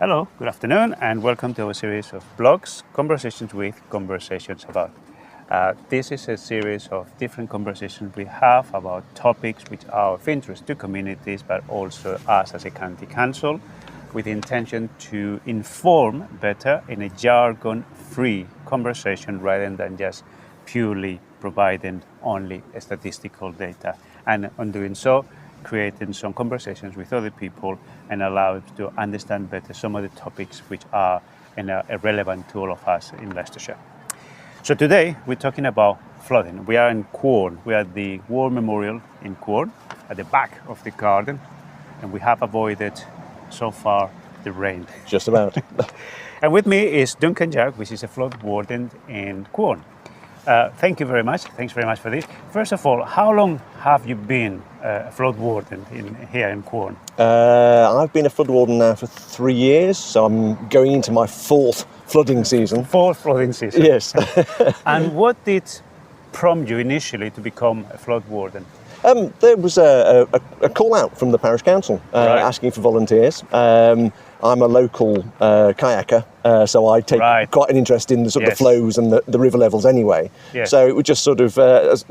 Hello, good afternoon, and welcome to our series of blogs, Conversations with, Conversations about. This is a series of different conversations we have about topics which are of interest to communities, but also us as a county council, with the intention to inform better in a jargon-free conversation rather than just purely providing only statistical data. And on doing so, creating some conversations with other people and allow us to understand better some of the topics which are relevant to all of us in Leicestershire. So today we're talking about flooding. We are in Quorn. We are at the War Memorial in Quorn, at the back of the garden, and we have avoided so far the rain. Just about. And with me is Duncan, which is a flood warden in Quorn. Thank you very much. Thanks very much for this. First of all, how long have you been a flood warden here in Quorn? I've been a flood warden now for 3 years, so I'm going into my fourth flooding season. Fourth flooding season. Yes. And what did prompt you initially to become a flood warden? There was a call out from the parish council Right. asking for volunteers. I'm a local kayaker, so I take Right. quite an interest in the sort of Yes. the flows and the river levels anyway. Yes. So it was just sort of, it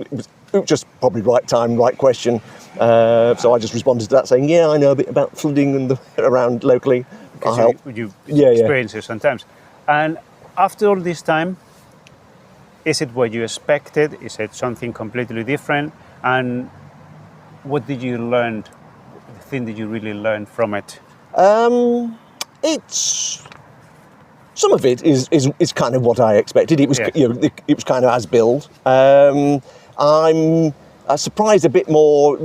was just probably right time, right question. So I just responded to that saying, yeah, I know a bit about flooding and around locally. I'll help. You Yeah. experience it sometimes. And after all this time, is it what you expected? Is it something completely different? And what did you learn? The thing that you really learned from it? It's some of it is kind of what I expected. It was Yeah. it was kind of as billed. I'm surprised a bit more.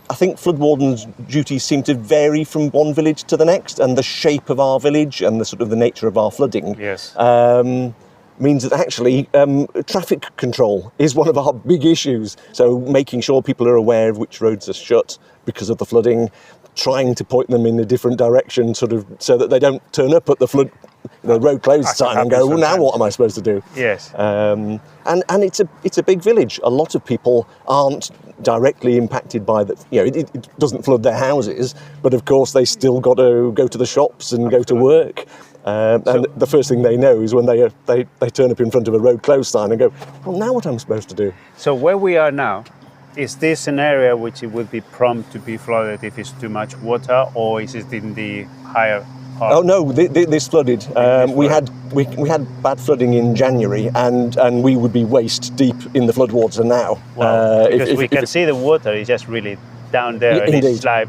I think flood wardens' duties seem to vary from one village to the next, and the shape of our village and the sort of the nature of our flooding. Yes. Means that actually traffic control is one of our big issues. So making sure people are aware of which roads are shut because of the flooding, trying to point them in a different direction, sort of, so that they don't turn up at the road closed Actually sign and go, happens well, now sometimes. what am I supposed to do? Yes. And it's a big village. A lot of people aren't directly impacted by the, it doesn't flood their houses, but of course they still got to go to the shops and go to work. And the first thing they know is when they turn up in front of a road closed sign and go, well, now what am I supposed to do? So where we are now, is this an area which it would be prompt to be flooded if it's too much water, or is it in the higher part? Oh no, this flooded. We had bad flooding in January, and we would be waist deep in the floodwater now. Wow. Because we can see the water is just really down there. Yeah, and indeed. it's like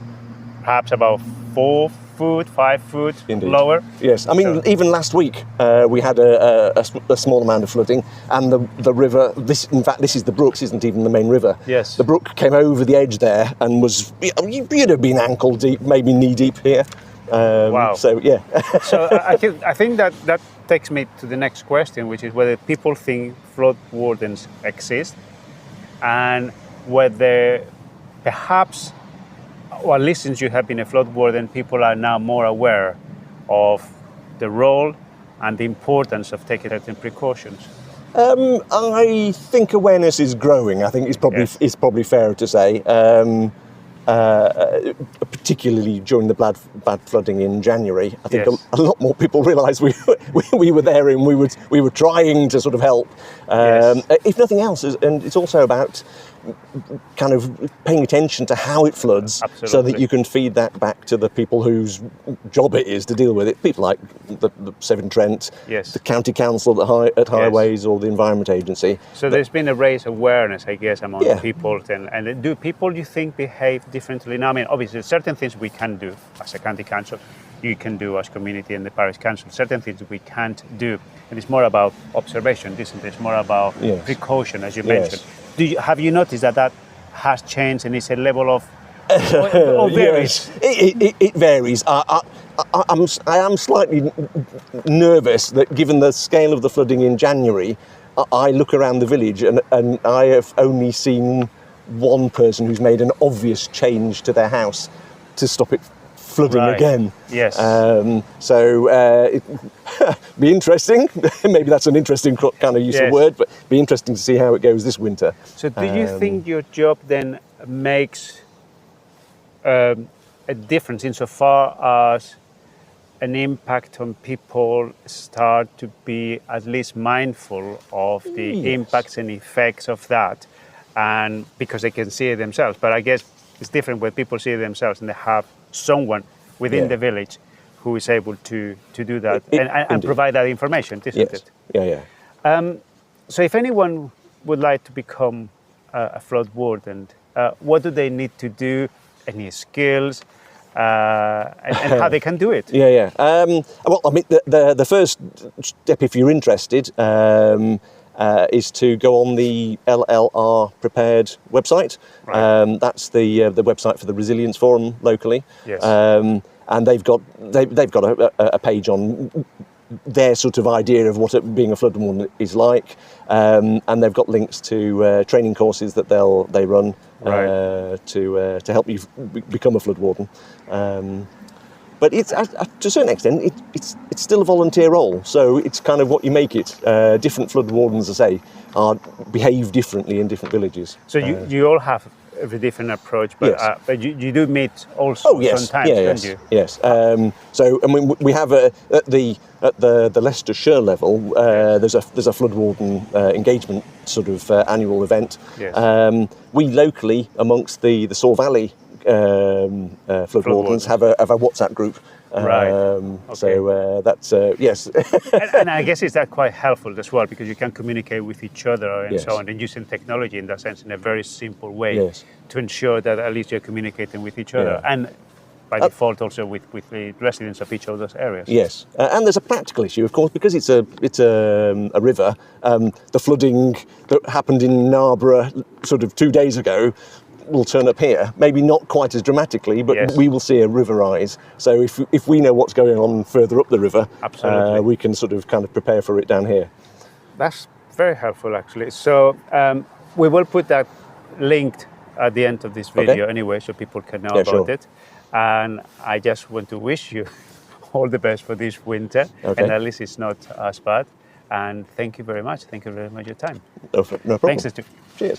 perhaps about 4 foot, 5 foot Indeed. lower. Yes, I mean, So- even last week we had a small amount of flooding, and the river. In fact, this is the brook. This isn't even the main river. Yes. The brook came over the edge there and was. You'd have been ankle deep, maybe knee deep here. Wow. So yeah. So I think that takes me to the next question, which is whether people think flood wardens exist, and whether perhaps, or at least since you have been a flood warden, people are now more aware of the role and the importance of taking certain precautions. I think awareness is growing. I think Yes. it's probably fair to say. Particularly during the bad flooding in January, I think Yes. a lot more people realised we were there and we were trying to sort of help. Yes. If nothing else, and it's also about kind of paying attention to how it floods, so that Absolutely. you can feed that back to the people whose job it is to deal with it. People like the Severn Trent, Yes. the county council at Highways, or the Environment Agency. So there's been a raised awareness, I guess, among Yeah. people. And do people, you think, behave differently now? I mean, obviously, certain things we can do as a county council, you can do as community and the parish council. Certain things we can't do. And it's more about observation, isn't it? It's more about Yes. precaution, as you Yes. mentioned. Have you noticed that has changed and it's a level of... or varies? Yes, it varies. I am slightly nervous that, given the scale of the flooding in January, I look around the village and I have only seen one person who's made an obvious change to their house to stop it flooding Right. again. Yes. Be interesting. Maybe that's an interesting kind of use Yes. of word, but be interesting to see how it goes this winter. So do you think your job then makes a difference insofar as an impact on people start to be at least mindful of the Yes. impacts and effects of that, and because they can see it themselves. But I guess it's different when people see it themselves and they have someone within Yeah. the village who is able to do that It- and indeed. provide that information, isn't Yes. it? Yeah, yeah. So if anyone would like to become a flood warden, what do they need to do? Any skills? And how they can do it? Yeah, yeah. Well, I mean, the first step, if you're interested, is to go on the LLR Prepared website. Right. That's the website for the Resilience Forum locally. Yes. And they've got a page on their sort of idea of what being a flood warden is like, and they've got links to training courses that they run Right. to help you become a flood warden. But it's to a certain extent it's still a volunteer role, so it's kind of what you make it. Different flood wardens, as I say, behave differently in different villages. So you all have a different approach, but Yes. but you do meet also Oh yes, sometimes, yeah, don't yes, you? yes. So I mean, we have at the Leicestershire level, there's a flood warden engagement sort of annual event. Yes. We locally, amongst the Soar Valley flood wardens, have a WhatsApp group. Right. So that's yes. And I guess is that quite helpful as well, because you can communicate with each other and Yes. so on, and using technology in that sense in a very simple way Yes. to ensure that at least you're communicating with each other, Yeah. and by default also with the residents of each other's areas. Yes, and there's a practical issue, of course, because it's a river. The flooding that happened in Narborough sort of 2 days ago will turn up here, maybe not quite as dramatically, but Yes. we will see a river rise. So if we know what's going on further up the river, Absolutely. we can sort of kind of prepare for it down here. That's very helpful, actually. So we will put that linked at the end of this video anyway, so people can know about sure. it. And I just want to wish you all the best for this winter, Okay. and at least it's not as bad. And thank you very much. Thank you very much for your time. No problem. Thanks, Stu. Cheers.